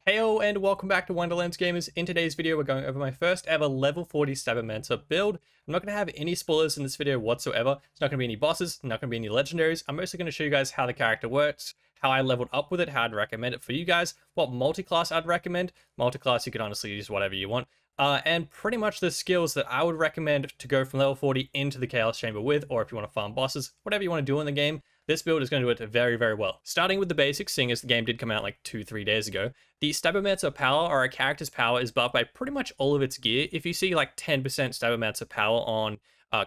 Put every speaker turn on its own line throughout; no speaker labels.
Heyo and welcome back to Wonderlands gamers. In today's video we're going over my first ever level 40 Stabbomancer build. I'm not going to have any spoilers in this video whatsoever. It's not going to be any bosses, not going to be any legendaries. I'm mostly going to show you guys how the character works, how I leveled up with it, how I'd recommend it for you guys, what multi-class I'd recommend. Multi-class you can honestly use whatever you want. And pretty much the skills that I would recommend to go from level 40 into the Chaos Chamber with, or if you want to farm bosses, whatever you want to do in the game. This build is going to do it very, very well. Starting with the basics, seeing as the game did come out like 2-3 days ago, the Stabbomancer power, or a character's power, is buffed by pretty much all of its gear. If you see like 10% Stabbomancer power on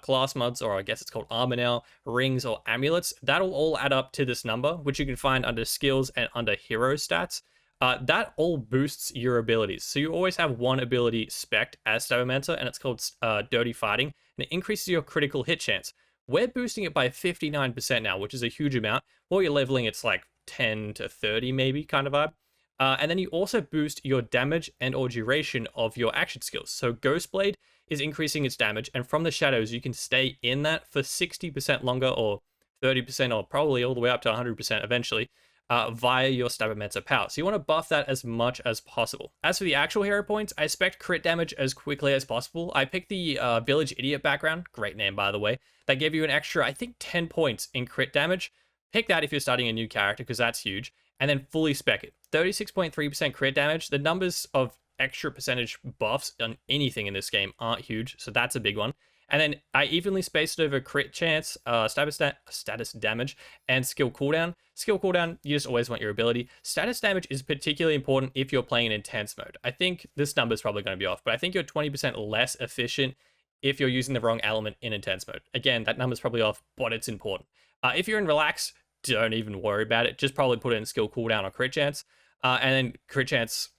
class mods, or I guess it's called armor now, rings or amulets, that'll all add up to this number, which you can find under skills and under hero stats. That all boosts your abilities. So you always have one ability spec'd as Stabbomancer, and it's called Dirty Fighting, and it increases your critical hit chance. We're boosting it by 59% now, which is a huge amount. While you're leveling, it's like 10 to 30 maybe kind of vibe. And then you also boost your damage and or duration of your action skills. So Ghostblade is increasing its damage, and from the shadows, you can stay in that for 60% longer, or 30%, or probably all the way up to 100% eventually, via your Stabbomancer power. So you want to buff that as much as possible. As for the actual hero points, I expect crit damage as quickly as possible. I picked the Village Idiot background, great name by the way, that gave you an extra, I think, 10 points in crit damage. Pick that if you're starting a new character, because that's huge. And then fully spec it. 36.3% crit damage. The numbers of extra percentage buffs on anything in this game aren't huge, so that's a big one. And then I evenly spaced it over crit chance, status damage, and skill cooldown. Skill cooldown, you just always want your ability. Status damage is particularly important if you're playing in intense mode. I think this number is probably going to be off, but I think you're 20% less efficient if you're using the wrong element in intense mode. Again, that number's probably off, but it's important. If you're in relax, don't even worry about it. Just probably put it in skill cooldown or crit chance. And then crit chance,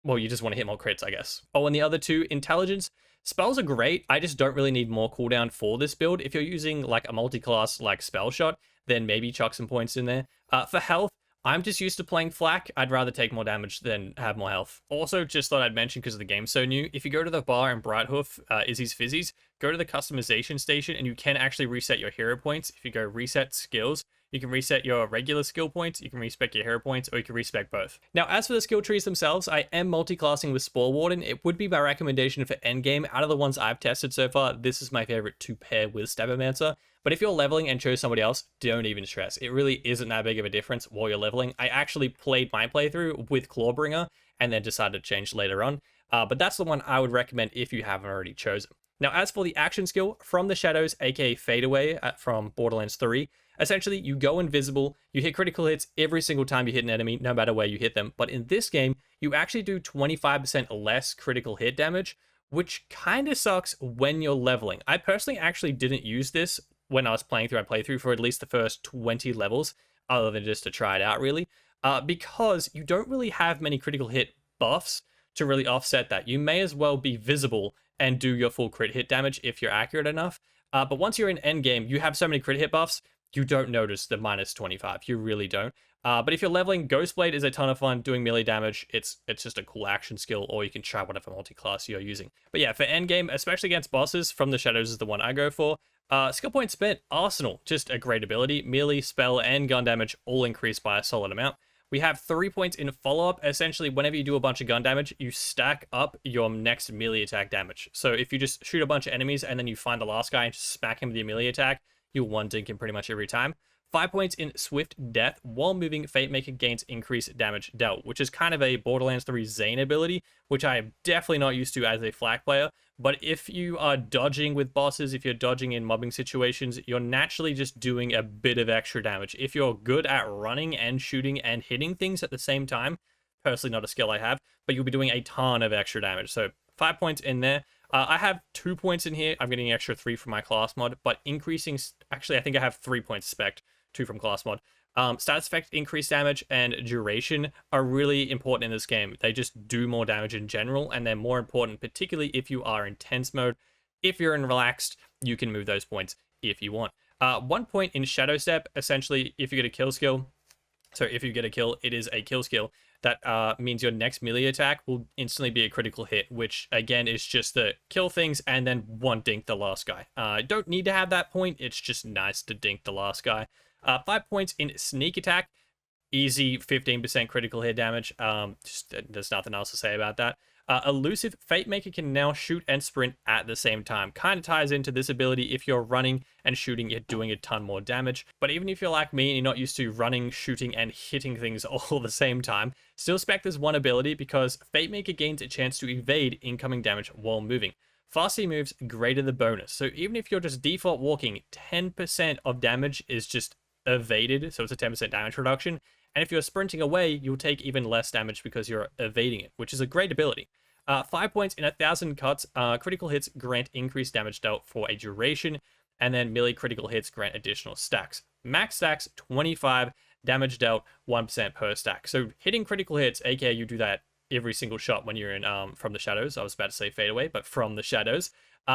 well, you just want to hit more crits, I guess. Oh, and the other two, intelligence. Spells are great. I just don't really need more cooldown for this build. If you're using like a multi-class like spell shot, then maybe chuck some points in there. For health, I'm just used to playing flak. I'd rather take more damage than have more health. Also, just thought I'd mention, because the game's so new, if you go to the bar in Brighthoof, Izzy's Fizzies, go to the customization station, and you can actually reset your hero points. If you go reset skills, you can reset your regular skill points, you can respec your hero points, or you can respec both. Now, as for the skill trees themselves, I am multi-classing with Spore Warden. It would be my recommendation for endgame. Out of the ones I've tested so far, this is my favorite to pair with Stabbomancer. But if you're leveling and chose somebody else, don't even stress. It really isn't that big of a difference while you're leveling. I actually played my playthrough with Clawbringer and then decided to change later on. But that's the one I would recommend if you haven't already chosen. Now, as for the action skill, From the Shadows, aka Fadeaway from Borderlands 3, essentially you go invisible, you hit critical hits every single time you hit an enemy, no matter where you hit them. But in this game, you actually do 25% less critical hit damage, which kind of sucks when you're leveling. I personally actually didn't use this when I was playing through my playthrough for at least the first 20 levels, other than just to try it out really, because you don't really have many critical hit buffs to really offset that. You may as well be visible and do your full crit hit damage if you're accurate enough. But once you're in endgame, you have so many crit hit buffs, you don't notice the minus 25. You really don't. But if you're leveling, Ghostblade is a ton of fun doing melee damage. It's just a cool action skill, or you can try whatever multi-class you're using. But yeah, for endgame, especially against bosses, From the Shadows is the one I go for. Skill point spent, Arsenal, just a great ability. Melee, spell, and gun damage all increased by a solid amount. We have 3 points in follow-up. Essentially, whenever you do a bunch of gun damage, you stack up your next melee attack damage. So if you just shoot a bunch of enemies and then you find the last guy and just smack him with your melee attack, you'll one dink him pretty much every time. 5 points in Swift Death. While moving, Fate Maker gains increased damage dealt, which is kind of a Borderlands 3 Zane ability, which I am definitely not used to as a flak player. But if you are dodging with bosses, if you're dodging in mobbing situations, you're naturally just doing a bit of extra damage. If you're good at running and shooting and hitting things at the same time, personally not a skill I have, but you'll be doing a ton of extra damage. So 5 points in there. I have 2 points in here. I'm getting an extra 3 from my class mod, but increasing, actually I think I have 3 points spec'd, 2 from class mod. Status effect, increased damage, and duration are really important in this game. They just do more damage in general, and they're more important, particularly if you are in tense mode. If you're in relaxed, you can move those points if you want. 1 point in Shadow Step, essentially, if you get a kill skill, so if you get a kill, it is a kill skill. That means your next melee attack will instantly be a critical hit, which again is just the kill things and then one dink the last guy. Don't need to have that point, it's just nice to dink the last guy. 5 points in Sneak Attack. easy 15% critical hit damage. Just there's nothing else to say about that. Elusive Fate Maker can now shoot and sprint at the same time. Kind of ties into this ability. If you're running and shooting, you're doing a ton more damage. But even if you're like me and you're not used to running, shooting, and hitting things all at the same time, still spec this one ability because Fate Maker gains a chance to evade incoming damage while moving. Faster moves greater the bonus. So even if you're just default walking, 10% of damage is just evaded. So it's a 10% damage reduction. And if you're sprinting away, you'll take even less damage because you're evading it, which is a great ability. 5 points in 1,000 cuts. Critical hits grant increased damage dealt for a duration, and then melee critical hits grant additional stacks. Max stacks 25, damage dealt 1% per stack. So hitting critical hits, aka you do that every single shot when you're in From the Shadows. I was about to say Fade Away, but From the Shadows.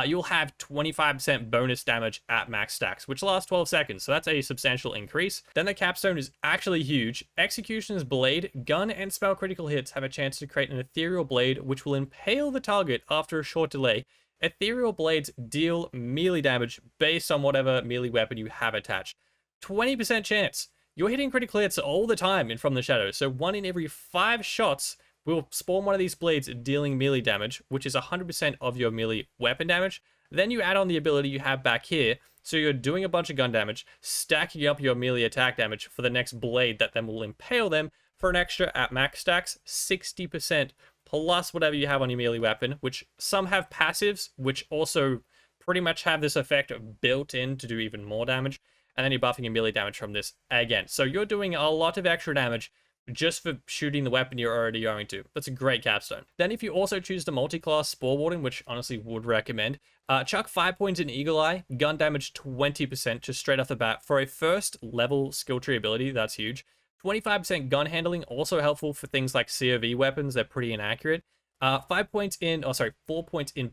You'll have 25% bonus damage at max stacks, which lasts 12 seconds, so that's a substantial increase. Then the capstone is actually huge. Executioner's Blade, gun, and spell critical hits have a chance to create an ethereal blade, which will impale the target after a short delay. Ethereal blades deal melee damage based on whatever melee weapon you have attached. 20% chance. You're hitting critical hits all the time in From the Shadows, so 1 in every 5 shots will spawn one of these blades dealing melee damage, which is 100% of your melee weapon damage. Then you add on the ability you have back here, so you're doing a bunch of gun damage, stacking up your melee attack damage for the next blade that then will impale them for an extra, at max stacks, 60% plus whatever you have on your melee weapon, which some have passives, which also pretty much have this effect built in to do even more damage. And then you're buffing your melee damage from this again. So you're doing a lot of extra damage just for shooting the weapon you're already going to. That's a great capstone. Then if you also choose the multi-class Spore Warden, which honestly would recommend, chuck 5 points in Eagle Eye, gun damage 20% just straight off the bat. For a first level skill tree ability, that's huge. 25% gun handling, also helpful for things like COV weapons, they're pretty inaccurate. 4 points in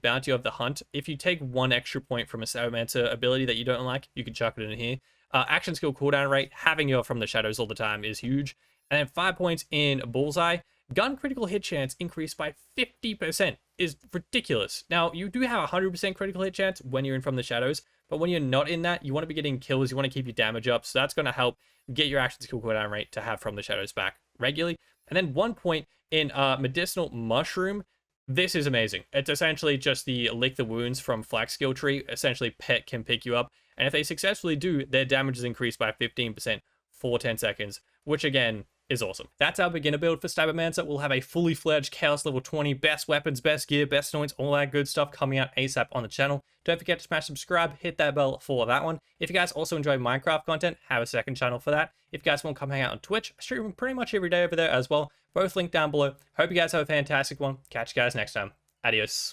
Bounty of the Hunt. If you take 1 extra point from a Stabbomancer ability that you don't like, you can chuck it in here. Action skill cooldown rate, having your From the Shadows all the time is huge. And then 5 points in Bullseye. Gun critical hit chance increased by 50% is ridiculous. Now, you do have a 100% critical hit chance when you're in From the Shadows, but when you're not in that, you want to be getting kills, you want to keep your damage up, so that's going to help get your action skill cooldown rate to have From the Shadows back regularly. And then 1 point in Medicinal Mushroom. This is amazing. It's essentially just the Lick the Wounds from Flag skill tree. Essentially, Pet can pick you up, and if they successfully do, their damage is increased by 15% for 10 seconds, which again is awesome. That's our beginner build for Stabbomancer. We'll have a fully fledged Chaos level 20, best weapons, best gear, best anoints, all that good stuff coming out ASAP on the channel. Don't forget to smash subscribe, hit that bell for that one. If you guys also enjoy Minecraft content, have a second channel for that. If you guys want to come hang out on Twitch, I stream pretty much every day over there as well. Both linked down below. Hope you guys have a fantastic one. Catch you guys next time. Adios.